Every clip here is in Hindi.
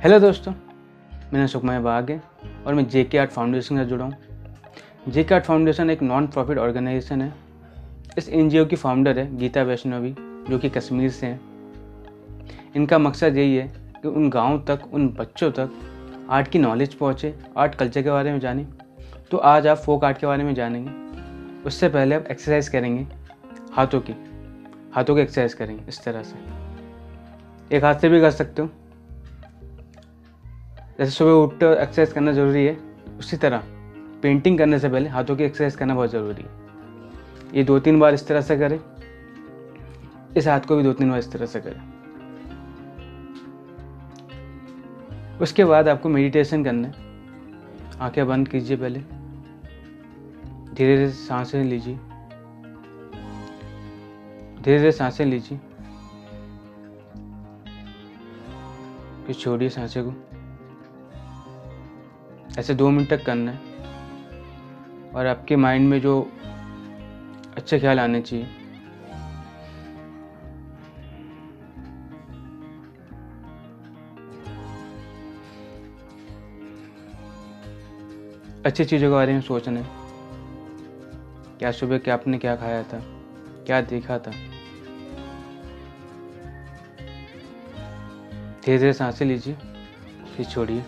हेलो दोस्तों, मेरा नाम सुखमय बाग है और मैं जेके आर्ट फाउंडेशन से जुड़ा हूँ। जेके आर्ट फाउंडेशन एक नॉन प्रॉफिट ऑर्गेनाइजेशन है। इस एनजीओ की फाउंडर है गीता वैष्णवी, जो कि कश्मीर से हैं। इनका मकसद यही है कि उन गाँव तक, उन बच्चों तक आर्ट की नॉलेज पहुँचे, आर्ट कल्चर के बारे में जाने। तो आज आप फोक आर्ट के बारे में जानेंगे। उससे पहले आप एक्सरसाइज करेंगे, हाथों की एक्सरसाइज करेंगे। इस तरह से एक हाथ से भी कर सकते हो। जैसे सुबह उठते हो एक्सरसाइज करना ज़रूरी है, उसी तरह पेंटिंग करने से पहले हाथों की एक्सरसाइज करना बहुत ज़रूरी है। ये 2-3 बार इस तरह से करें, इस हाथ को भी 2-3 बार इस तरह से करें। उसके बाद आपको मेडिटेशन करना है। आंखें बंद कीजिए, पहले धीरे धीरे सांसें लीजिए, धीरे धीरे सांसें लीजिए, फिर छोड़िए सांसें को। ऐसे 2 मिनट तक करना है और आपके माइंड में जो अच्छे ख्याल आने चाहिए, अच्छी चीज़ों के बारे में सोचना है। क्या सुबह क्या आपने क्या खाया था, क्या देखा था। धीरे धीरे सांसें लीजिए, फिर छोड़िए।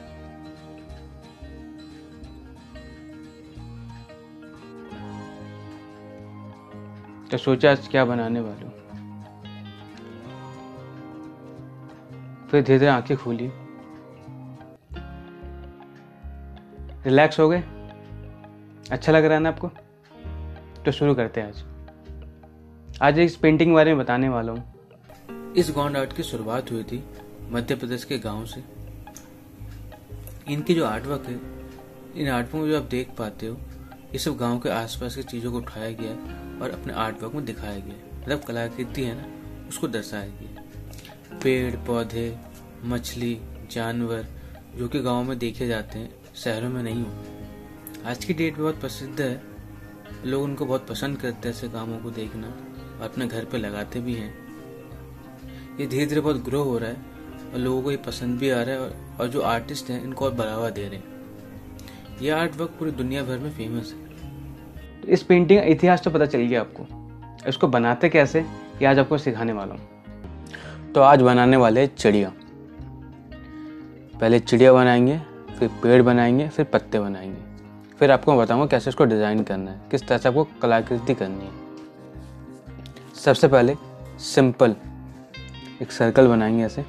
तो सोचा आज क्या बनाने वाले हो। फिर धीरे धीरे आंखें खोलिए। रिलैक्स हो गए? अच्छा लग रहा है ना आपको? तो शुरू करते हैं। आज इस पेंटिंग के बारे में बताने वाला हूँ। इस गॉन्ड आर्ट की शुरुआत हुई थी मध्य प्रदेश के गांव से। इनकी जो आर्टवर्क है, इन आर्टवर्क में जो आप देख पाते हो, ये सब गांव के आसपास की चीजों को उठाया गया है और अपने आर्टवर्क में दिखाया गया है। मतलब कलाकृति है ना, उसको दर्शाया गया। पेड़ पौधे, मछली, जानवर जो कि गांव में देखे जाते हैं, शहरों में नहीं होते। आज की डेट में बहुत प्रसिद्ध है, लोग उनको बहुत पसंद करते हैं ऐसे कामों को देखना और अपने घर पे लगाते भी हैं। ये धीरे धीरे बहुत ग्रो हो रहा है और लोगों को ये पसंद भी आ रहा है और जो आर्टिस्ट हैं इनको और बढ़ावा दे रहे हैं। ये आर्ट वर्क पूरी दुनिया भर में फेमस है। तो इस पेंटिंग का इतिहास तो पता चल गया आपको। इसको बनाते कैसे, ये आज आपको सिखाने वाला हूँ। तो आज बनाने वाले हैं चिड़िया। पहले चिड़िया बनाएंगे, फिर पेड़ बनाएंगे, फिर पत्ते बनाएंगे। फिर आपको मैं बताऊंगा कैसे इसको डिज़ाइन करना है, किस तरह से आपको कलाकृति करनी है। सबसे पहले सिंपल एक सर्कल बनाएंगे, ऐसे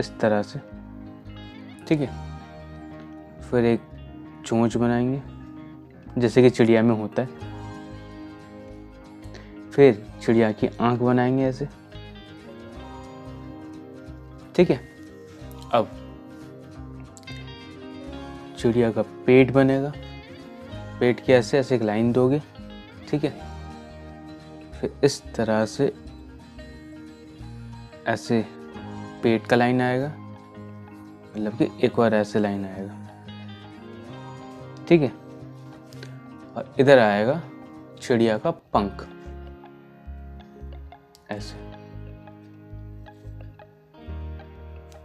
इस तरह से, ठीक है। फिर एक चोंच बनाएंगे जैसे कि चिड़िया में होता है। फिर चिड़िया की आंख बनाएंगे ऐसे, ठीक है। अब चिड़िया का पेट बनेगा। पेट की ऐसे ऐसे एक लाइन दोगे, ठीक है। फिर इस तरह से ऐसे पेट का लाइन आएगा, मतलब कि एक और ऐसे लाइन आएगा, ठीक है। और इधर आएगा चिड़िया का पंख, ऐसे,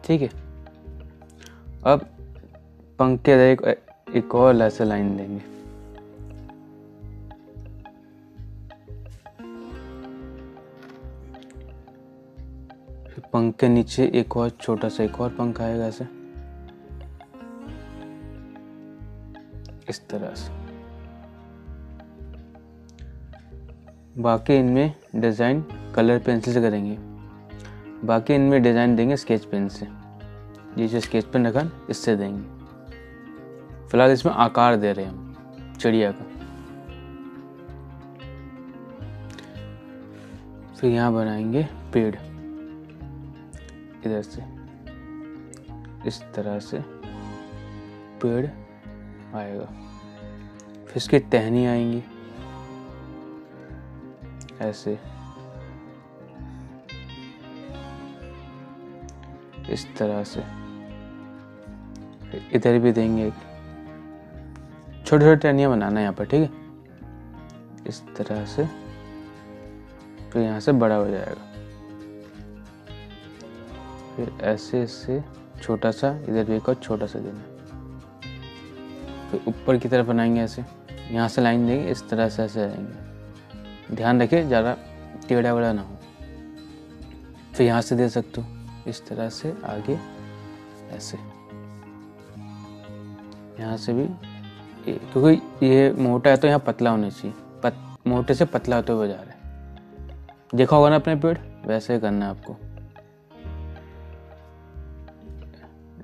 ठीक है। अब पंख के एक और ऐसे लाइन देंगे, फिर पंख के नीचे एक और छोटा सा एक और पंख आएगा, ऐसे, इस तरह से। बाकी इनमें डिज़ाइन कलर पेंसिल से करेंगे। बाकी इनमें डिज़ाइन देंगे स्केच पेन से। ये जो स्केच पेन रखा इससे देंगे। फिलहाल इसमें आकार दे रहे हैं हम चिड़िया का। फिर यहाँ बनाएंगे पेड़, इधर से इस तरह से पेड़ आएगा। फिर इसकी टहनी आएंगी ऐसे, इस तरह से। फिर इधर भी देंगे एक, छोटे छोटे टहनियाँ बनाना है यहाँ पर, ठीक है। इस तरह से तो यहाँ से बड़ा हो जाएगा। फिर ऐसे से छोटा सा इधर भी एक और छोटा सा देना है। फिर ऊपर की तरफ बनाएंगे ऐसे, यहाँ से लाइन देंगे, इस तरह से ऐसे आएंगे। ध्यान रखिए ज़्यादा टेढ़ा वेढ़ा ना हो। फिर यहाँ से दे सकते हो इस तरह से आगे ऐसे, यहाँ से भी, क्योंकि ये मोटा है तो यहाँ पतला होना चाहिए, मोटे से पतला होते हुए जा रहा है। देखा होगा ना अपने पेड़, वैसे ही करना है आपको,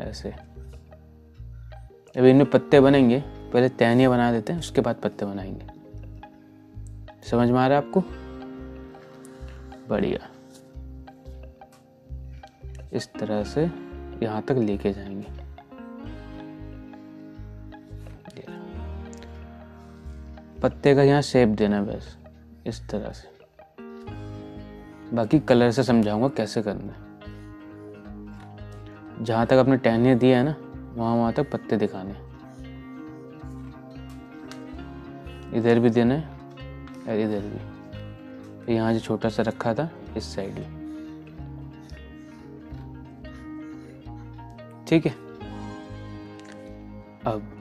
ऐसे। अभी इनमें पत्ते बनेंगे, पहले टहनियाँ बना देते हैं, उसके बाद पत्ते बनाएंगे। समझ में आ रहा है आपको? बढ़िया। इस तरह से यहाँ तक लेके जाएंगे। पत्ते का यहाँ शेप देना है बस, इस तरह से। बाकी कलर से समझाऊंगा कैसे करना है। जहाँ तक आपने टहनियाँ दिया है ना, वहाँ तक पत्ते दिखाने हैं। इधर भी देना है और इधर भी। यहाँ जो छोटा सा रखा था इस साइड भी, ठीक है। अब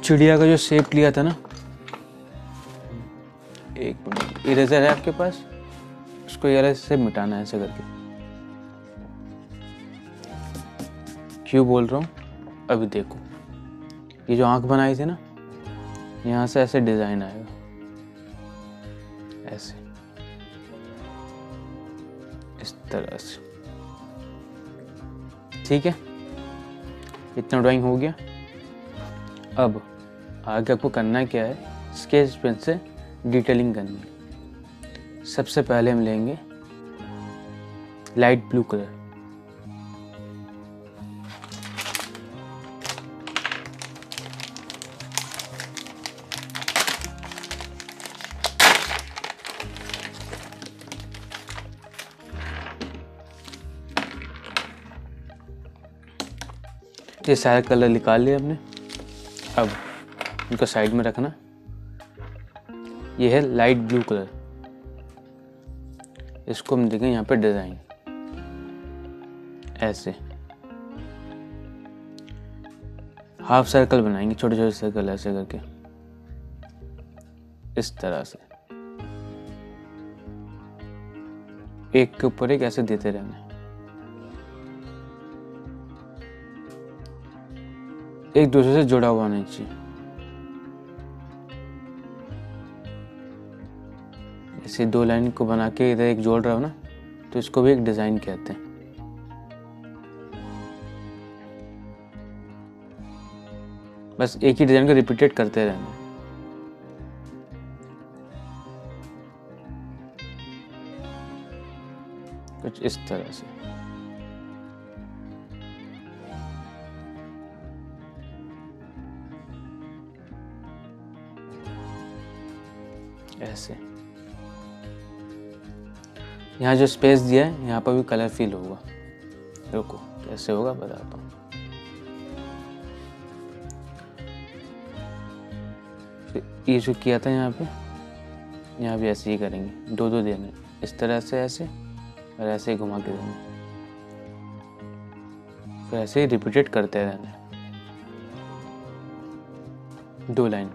चिड़िया का जो शेप लिया था ना, एक मिनट, इरेजर है आपके पास? उसको इरेजर से मिटाना है ऐसे करके। क्यों बोल रहा हूँ अभी देखो। ये जो आंख बनाई थी ना, यहाँ से ऐसे डिजाइन आएगा, ऐसे, इस तरह से, ठीक है। इतना ड्राइंग हो गया। अब आगे आपको करना क्या है, स्केच पेन से डिटेलिंग करनी है। सबसे पहले हम लेंगे लाइट ब्लू कलर, ये सारे कलर निकाल लिए हमने। अब इनको साइड में रखना। ये है लाइट ब्लू कलर, इसको हम देखें यहाँ पे डिजाइन ऐसे हाफ सर्कल बनाएंगे, छोटे छोटे सर्कल ऐसे करके, इस तरह से एक के ऊपर एक ऐसे देते रहना। एक दूसरे से जुड़ा हुआ होना चाहिए। ऐसे दो लाइन को बना के इधर एक जोड़ रहा हो ना, तो इसको भी एक डिजाइन कहते हैं। बस एक ही डिजाइन को रिपीटेड करते रहना। कुछ इस तरह से। ऐसे यहाँ जो स्पेस दिया है यहाँ पर भी कलर फील होगा। रुको कैसे होगा बताता हूँ। ये जो किया था यहाँ भी ऐसे ही करेंगे, दो दो देने, इस तरह से ऐसे और ऐसे ही घुमा के देना, फिर ऐसे ही रिपीटेड करते रहना। दो लाइन,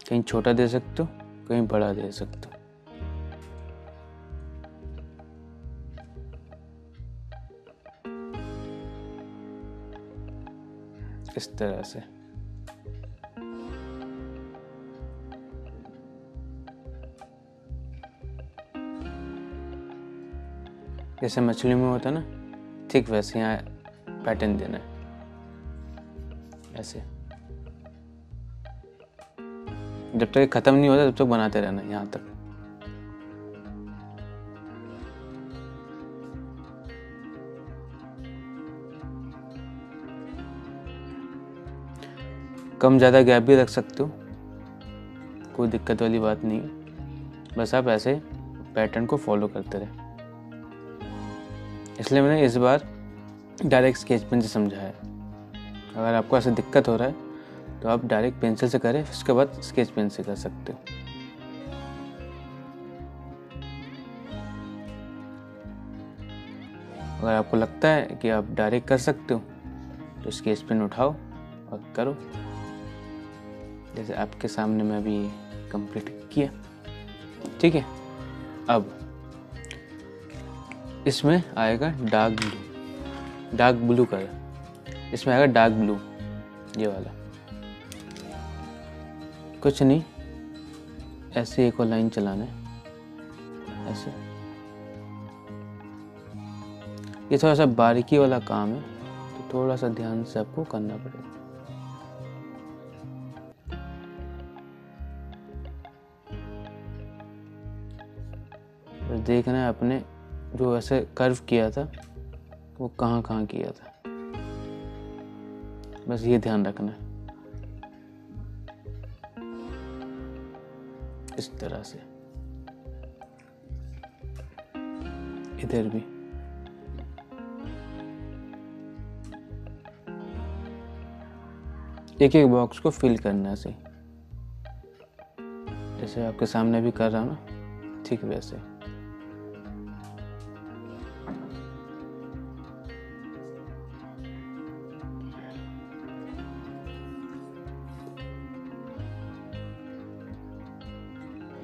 कहीं छोटा दे सकते हो, कहीं बड़ा दे सकते हो। इस तरह से। जैसे मछली में होता है ना, ठीक वैसे यहाँ पैटर्न देना है ऐसे। जब तक ये खत्म नहीं होता तब तक बनाते रहना यहाँ तक। कम ज़्यादा गैप भी रख सकते हो, कोई दिक्कत वाली बात नहीं है। बस आप ऐसे पैटर्न को फॉलो करते रहे। इसलिए मैंने इस बार डायरेक्ट स्केच पेन से समझाया। अगर आपको ऐसे दिक्कत हो रहा है तो आप डायरेक्ट पेंसिल से करें, उसके बाद स्केच पेन से कर सकते हो। अगर आपको लगता है कि आप डायरेक्ट कर सकते हो तो स्केच पेन उठाओ और करो। जैसे आपके सामने मैं अभी कंप्लीट किया, ठीक है। अब इसमें आएगा डार्क ब्लू कलर, इसमें आएगा डार्क ब्लू, ये वाला। कुछ नहीं, ऐसे एक और लाइन चलाना है, ऐसे। ये थोड़ा सा बारीकी वाला काम है, तो थोड़ा सा ध्यान से आपको करना पड़ेगा। तो देखना है आपने जो ऐसे कर्व किया था वो कहाँ कहाँ किया था, बस ये ध्यान रखना है। इस तरह से इधर भी। एक एक बॉक्स को फिल करना है, सही जैसे आपके सामने भी कर रहा हूं ना, ठीक वैसे।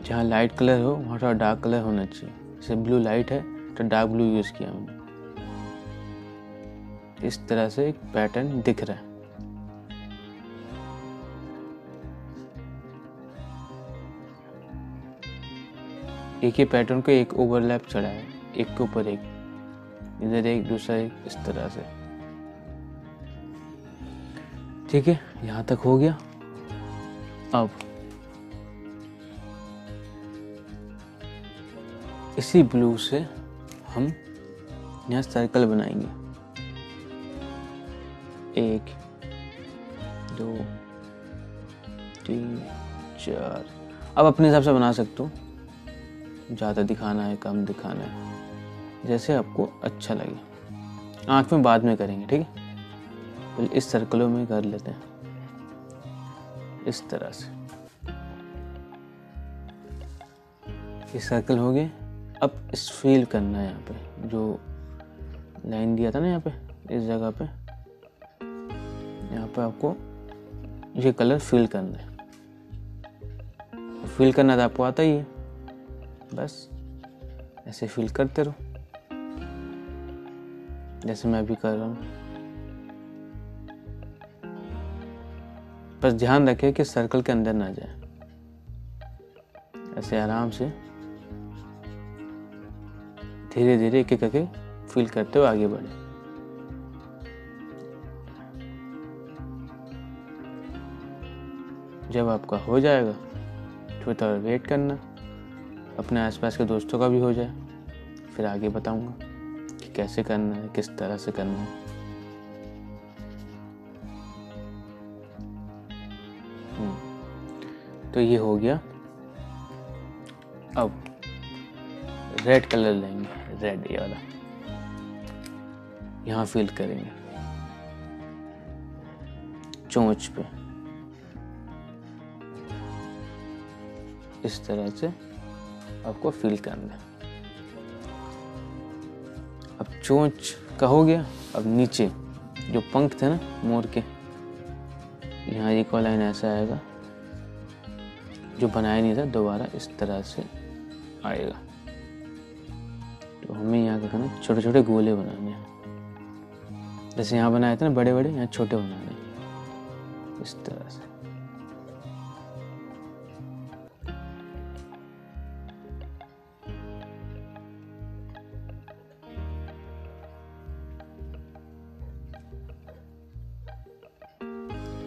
जहाँ लाइट कलर हो वहाँ थोड़ा डार्क कलर होना चाहिए। जैसे ब्लू लाइट है तो डार्क ब्लू यूज़ किया मैंने। इस तरह से एक पैटर्न दिख रहा है। एक ही पैटर्न को एक ओवरलैप चढ़ा है, एक के ऊपर एक, इधर एक दूसरा एक, इस तरह से। ठीक है, यहाँ तक हो गया। अब इसी ब्लू से हम यहाँ सर्कल बनाएंगे। 1 2 3 4। अब अपने हिसाब से बना सकते हो, ज़्यादा दिखाना है कम दिखाना है, जैसे आपको अच्छा लगे। आँख में बाद में करेंगे, ठीक है। पहले इस सर्कलों में कर लेते हैं, इस तरह से। ये सर्कल हो गए। अब इस फिल करना है, यहाँ पे जो लाइन दिया था ना, यहाँ पे इस जगह पे, यहाँ पे आपको ये कलर फिल करना है। फिल करना तो आपको आता ही है, बस ऐसे फिल करते रहो जैसे मैं अभी कर रहा हूँ। बस ध्यान रखें कि सर्कल के अंदर ना जाए। ऐसे आराम से धीरे धीरे एक एक करके फिल करते हुए आगे बढ़े। जब आपका हो जाएगा थोड़ा थोड़ा वेट करना, अपने आसपास के दोस्तों का भी हो जाए, फिर आगे बताऊंगा कि कैसे करना है, किस तरह से करना है। तो ये हो गया। अब रेड कलर लेंगे, रेड ये वाला, यहाँ फिल करेंगे चोंच पे, इस तरह से आपको फिल करना है। अब चोंच का हो गया। अब नीचे जो पंख थे ना मोर के, यहाँ एक और लाइन ऐसा आएगा जो बनाया नहीं था, दोबारा इस तरह से आएगा। तो हमें यहाँ क्या करना, छोटे छोटे गोले बनाने हैं। जैसे यहाँ बनाए थे ना बड़े बड़े, यहाँ छोटे बनाने हैं, इस तरह से।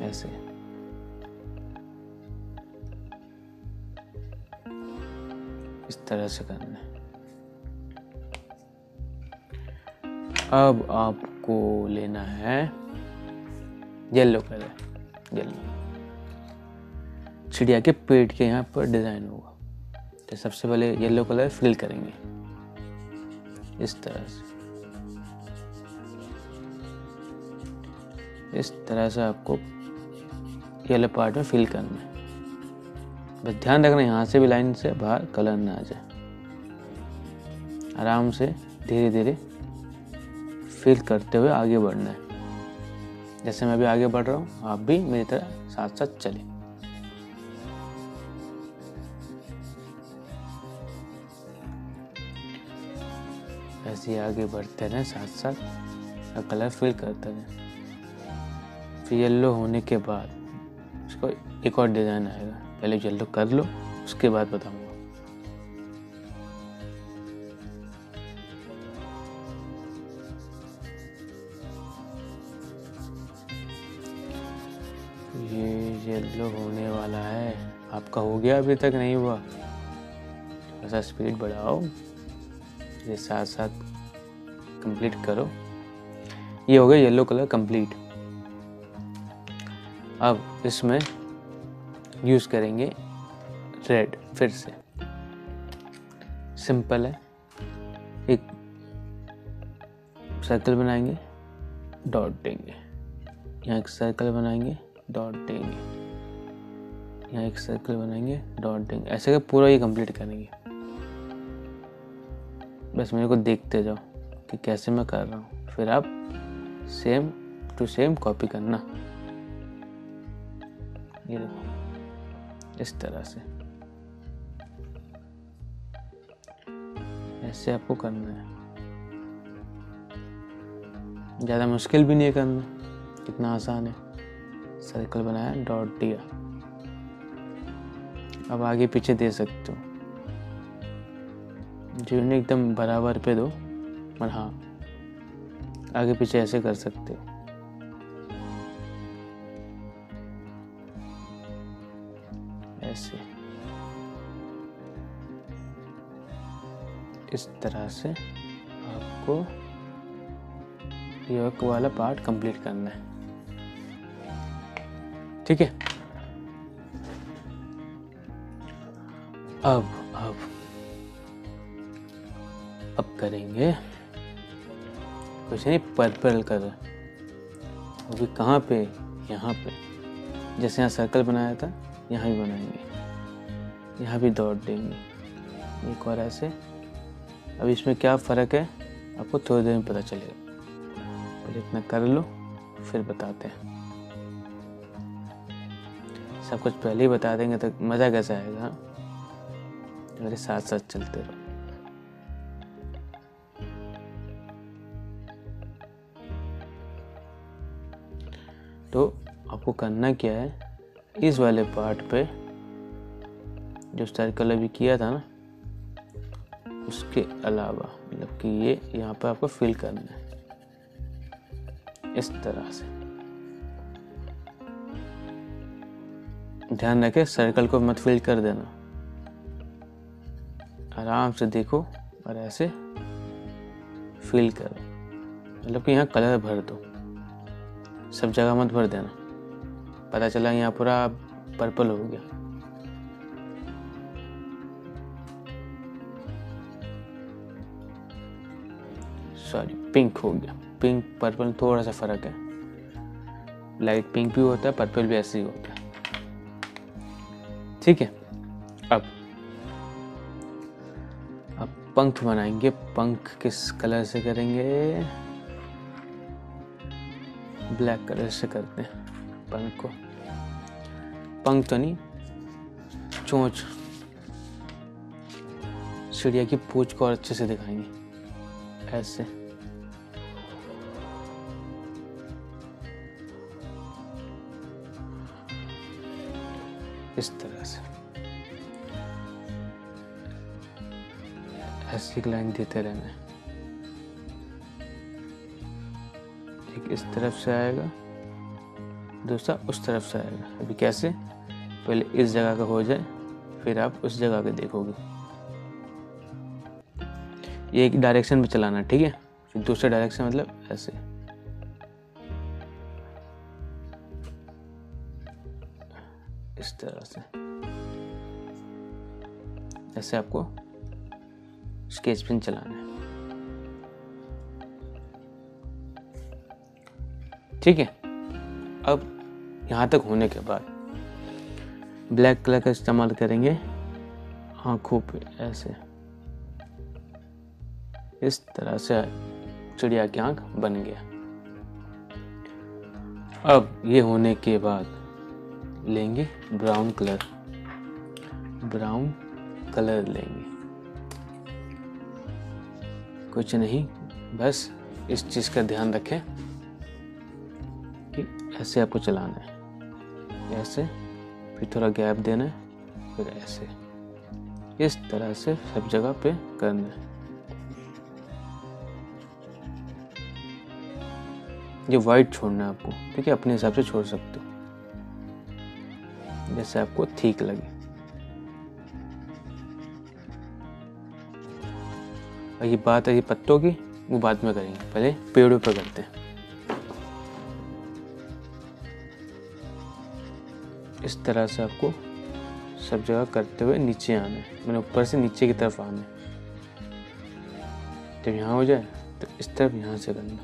ऐसे इस तरह से करना है। अब आपको लेना है येलो कलर। येलो चिड़िया के पेट के यहाँ पर डिजाइन होगा, तो सबसे पहले येलो कलर फिल करेंगे इस तरह से। इस तरह से आपको येलो पार्ट में फिल करना है। बस ध्यान रखना यहाँ से भी लाइन से बाहर कलर ना आ जाए। आराम से धीरे धीरे फील करते हुए आगे बढ़ना है। जैसे मैं भी आगे बढ़ रहा हूँ, आप भी मेरी तरह साथ साथ चलें। ऐसे ही आगे बढ़ते रहें साथ साथ और कलर फिल करते रहें। फिर येलो होने के बाद उसको एक और डिज़ाइन आएगा। पहले येलो कर लो, उसके बाद बताऊँगा। ये येलो होने वाला है। आपका हो गया? अभी तक नहीं हुआ? थोड़ा सा स्पीड बढ़ाओ, ये साथ साथ कंप्लीट करो। ये हो गया येलो कलर कंप्लीट। अब इसमें यूज़ करेंगे रेड। फिर से सिंपल है, एक सर्कल बनाएंगे, डॉट देंगे, यहाँ एक सर्कल बनाएंगे, डॉट देंगे, यहाँ एक सर्कल बनाएंगे, डॉट देंगे। ऐसे कर पूरा ये कंप्लीट करेंगे। बस मेरे को देखते जाओ कि कैसे मैं कर रहा हूँ, फिर आप सेम टू सेम कॉपी करना। ये देखो, इस तरह से ऐसे आपको करना है। ज़्यादा मुश्किल भी नहीं है करना, कितना आसान है। सर्कल बनाया, डॉट दिया। अब आगे पीछे दे सकते हो, जो नहीं एकदम बराबर पे दो, पर हाँ आगे पीछे ऐसे कर सकते हो। ऐसे इस तरह से आपको ये वाला पार्ट कंप्लीट करना है। ठीक है। अब करेंगे कुछ नहीं, पर्पल कलर। अभी कहाँ पे? यहाँ पे। जैसे यहाँ सर्कल बनाया था, यहाँ भी बनाएंगे, यहाँ भी डॉट देंगे, एक और ऐसे। अब इसमें क्या फ़र्क है आपको थोड़ी देर में पता चलेगा। पहले इतना कर लो, फिर बताते हैं। सब कुछ पहले ही बता देंगे तो मज़ा कैसा आएगा। मेरे साथ साथ चलते रहो। तो आपको करना क्या है, इस वाले पार्ट पे जो सर्कल अभी किया था ना, उसके अलावा मतलब कि ये यहाँ पे आपको फिल करना है इस तरह से। ध्यान रखें सर्कल को मत फिल कर देना, आराम से देखो और ऐसे फिल करो। मतलब कि यहाँ कलर भर दो, सब जगह मत भर देना। पता चला यहाँ पूरा पर्पल हो गया। सॉरी, पिंक हो गया। पिंक पर्पल थोड़ा सा फर्क है, लाइट पिंक भी होता है, पर्पल भी ऐसे ही होता है। ठीक है। अब पंख बनाएंगे। पंख किस कलर से करेंगे? ब्लैक कलर से करते हैं पंख को। पंख तो नहीं, चोंच, चिड़िया की पूंछ को और अच्छे से दिखाएंगे ऐसे। इस तरह से ऐसी लाइन देते रहना है। एक इस तरफ से आएगा, दूसरा उस तरफ से आएगा। अभी कैसे? पहले इस जगह का हो जाए, फिर आप उस जगह के देखोगे। ये एक डायरेक्शन में चलाना, ठीक है। फिर दूसरा डायरेक्शन मतलब ऐसे। इस तरह से ऐसे आपको स्केच पेन चलाना है। ठीक है। अब यहाँ तक होने के बाद ब्लैक कलर का इस्तेमाल करेंगे आँखों पे ऐसे। इस तरह से चिड़िया की आँख बन गया। अब ये होने के बाद लेंगे ब्राउन कलर लेंगे। कुछ नहीं, बस इस चीज़ का ध्यान रखें कि ऐसे आपको चलाना है, ऐसे, फिर थोड़ा गैप देना है, फिर ऐसे, इस तरह से सब जगह पे करना है। ये वाइट छोड़ना है आपको, ठीक है, अपने हिसाब से छोड़ सकते हो जैसे आपको ठीक लगे। और ये बात है ये पत्तों की, वो बाद में करेंगे, पहले पेड़ों पर करते हैं। इस तरह से आपको सब जगह करते हुए नीचे आना है, मैंने ऊपर से नीचे की तरफ आना है। जब यहाँ हो जाए तो इस तरफ यहाँ से करना।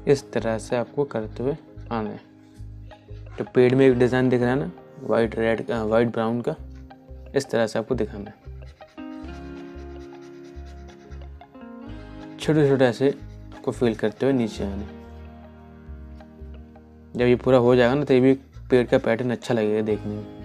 इस तरह से आपको करते हुए आना है। तो पेड़ में एक डिज़ाइन दिख रहा है ना, वाइट ब्राउन का, इस तरह से आपको दिखाना है। छोटे छोटे ऐसे आपको फील करते हुए नीचे आना है। जब ये पूरा हो जाएगा ना तो ये भी पेड़ का पैटर्न अच्छा लगेगा देखने में।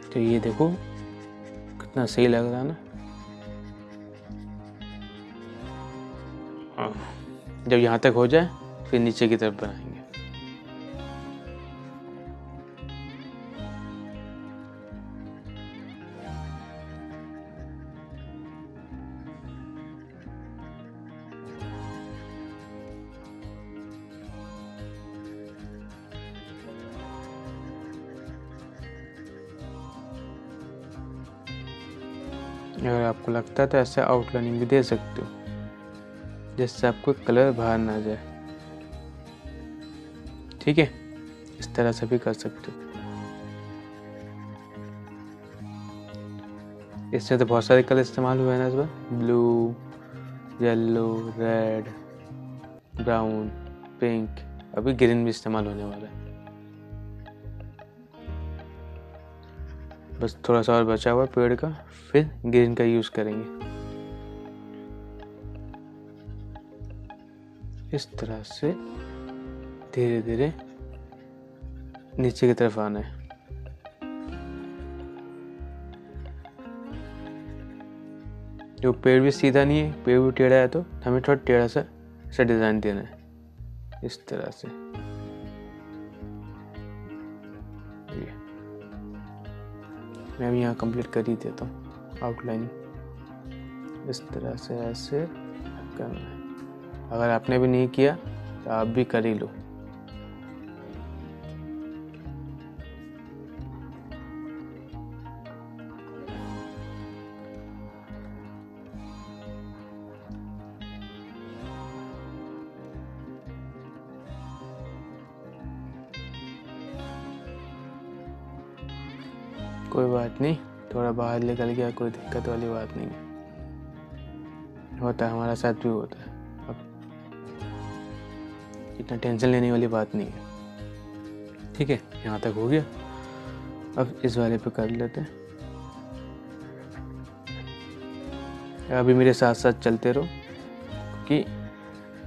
तो ये देखो कितना सही लग रहा है ना। जब यहाँ तक हो जाए फिर नीचे की तरफ बनाएंगे। अगर आपको लगता है तो ऐसे आउटलाइनिंग भी दे सकते हो जिससे आपको कलर बाहर ना जाए, ठीक है, इस तरह से भी कर सकते हो। इससे तो बहुत सारे कलर इस्तेमाल हुए हैं ना इस बार, blue, yellow, red, brown, pink, अभी ग्रीन भी इस्तेमाल होने वाला है। बस थोड़ा सा और बचा हुआ पेड़ का, फिर ग्रीन का यूज़ करेंगे। इस तरह से धीरे धीरे नीचे की तरफ आना है। जो पेड़ भी सीधा नहीं है, पेड़ भी टेढ़ा है, तो हमें थोड़ा टेढ़ा सा ऐसा डिज़ाइन देना है, इस तरह से। ये मैं भी यहाँ कंप्लीट कर ही देता हूँ आउटलाइन। इस तरह से ऐसे करना है। अगर आपने भी नहीं किया तो आप भी कर ही लो। कोई बात नहीं, थोड़ा बाहर निकल गया, कोई दिक्कत वाली बात नहीं है, होता है, हमारा साथ भी होता है। अब इतना टेंशन लेने वाली बात नहीं है, ठीक है। यहाँ तक हो गया, अब इस वाले पे कर लेते हैं। अभी मेरे साथ साथ चलते रहो कि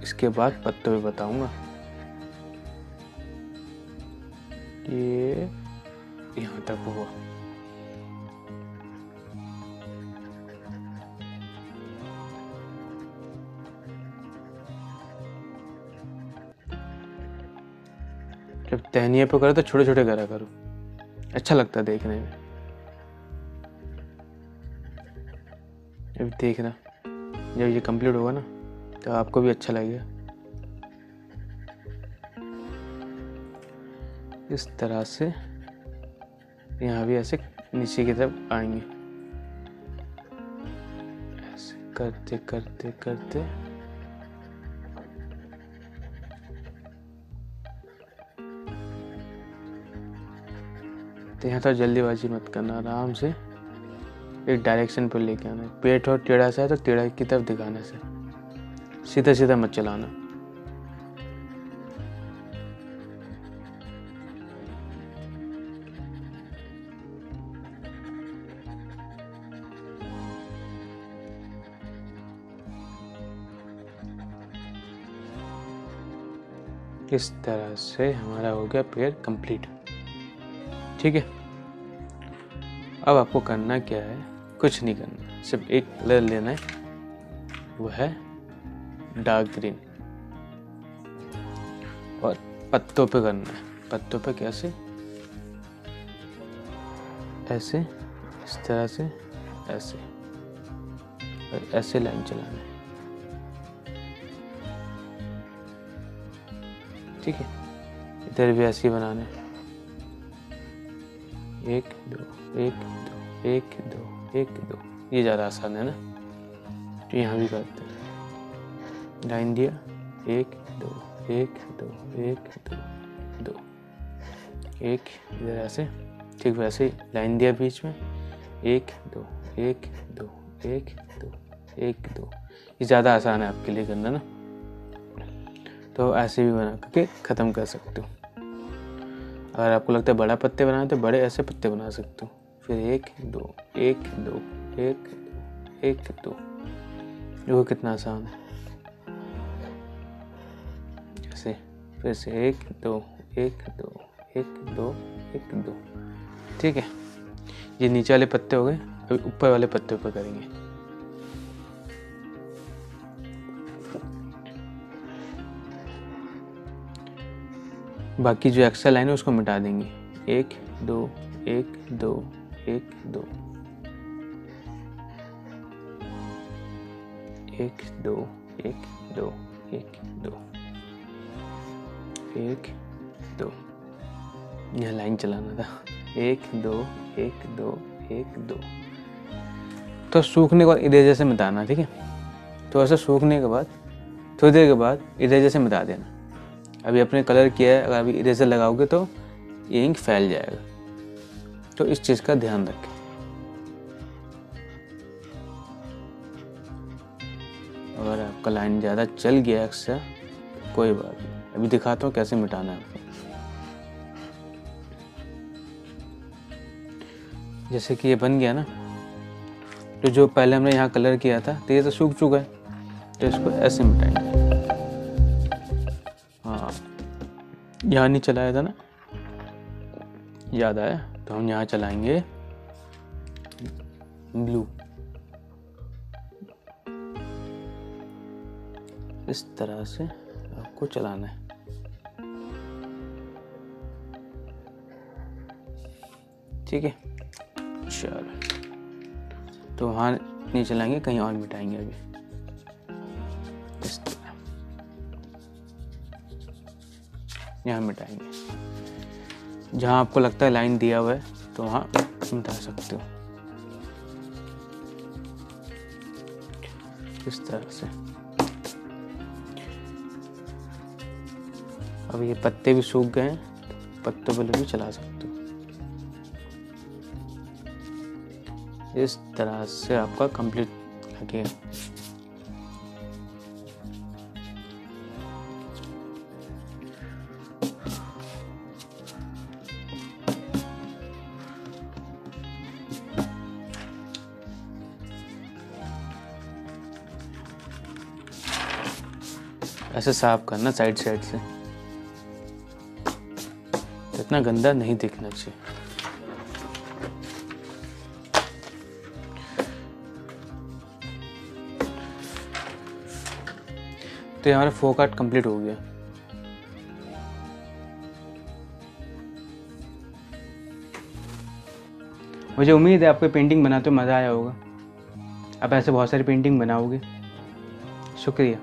इसके बाद पत्तों पे बताऊंगा। ये यहाँ तक हुआ। जब टहनिया पे करो तो छोटे छोटे करा करो, अच्छा लगता है देखने में। अब देखना जब ये कंप्लीट होगा ना तो आपको भी अच्छा लगेगा। इस तरह से यहाँ भी ऐसे नीचे की तरफ आएंगे, ऐसे करते करते करते तो यहाँ तो जल्दीबाजी मत करना, आराम से एक डायरेक्शन पर लेके आना। पेट और टेढ़ा सा है तो टेढ़ा की तरफ दिखाने से, सीधा सीधा मत चलाना। इस तरह से हमारा हो गया पेड़ कंप्लीट। ठीक है, अब आपको करना क्या है, कुछ नहीं करना, सिर्फ एक कलर लेना है, वो है डार्क ग्रीन, और पत्तों पे करना है। पत्तों पे कैसे, ऐसे, इस तरह से, ऐसे और ऐसे लाइन चलाना है। ठीक है, इधर भी ऐसे ही बनाना है, 1 2 1 2 1 2 1 2। ये ज़्यादा आसान है ना, तो यहाँ भी करते हैं। लाइन दिया, 1 2 1 2 1 2 2 1, इधर ऐसे, ठीक वैसे लाइन दिया बीच में, 1 2 1 2 1 2 1 2। ये ज़्यादा आसान है आपके लिए करना ना, तो ऐसे भी बना करके ख़त्म कर सकते हो। अगर आपको लगता है बड़ा पत्ते बनाए तो बड़े ऐसे पत्ते बना सकते हो। फिर 1 2 1 2 1 2 1 2। देखो कितना आसान है। ऐसे फिर से 1 2 1 2 1 2 1 2। ठीक है, ये नीचे वाले पत्ते हो गए। अभी ऊपर वाले पत्ते पर करेंगे। बाकी जो एक्स्ट्रा लाइन है उसको मिटा देंगे। 1 2 1 2 1 2 1 2 1 2 1 2 1 2। यह लाइन चलाना था। 1 2 1 2 1 2। तो सूखने के बाद इरेजर से मिटाना, ठीक है। तो ऐसा सूखने के बाद थोड़ी देर के बाद इरेजर से मिटा देना। अभी अपने कलर किया है, अगर अभी इरेजर लगाओगे तो ये इंक फैल जाएगा, तो इस चीज़ का ध्यान रखें। अगर आपका लाइन ज़्यादा चल गया एक्स्ट्रा, कोई बात नहीं, अभी दिखाता हूँ कैसे मिटाना है आपको। जैसे कि ये बन गया ना, तो जो पहले हमने यहाँ कलर किया था तो ये तो सूख चुका है, तो इसको ऐसे मिटाएंगे। हाँ, यहाँ नहीं चलाया था ना, याद आया, तो हम यहाँ चलाएंगे ब्लू। इस तरह से आपको चलाना है। ठीक है, चलो, तो वहाँ नहीं चलाएंगे, कहीं और मिटाएंगे। अभी इस तरह यहाँ मिटाएंगे। जहाँ आपको लगता है लाइन दिया हुआ है तो वहाँ मिटा सकते हो, इस तरह से। अब ये पत्ते भी सूख गए हैं, तो पत्तों पर भी चला सकते हो। इस तरह से आपका कंप्लीट लगेगा। ऐसे साफ करना साइड साइड से, इतना गंदा नहीं दिखना चाहिए। तो हमारा फोक आर्ट कंप्लीट हो गया। मुझे उम्मीद है आपको पेंटिंग बनाते मज़ा आया होगा। आप ऐसे बहुत सारी पेंटिंग बनाओगे। शुक्रिया।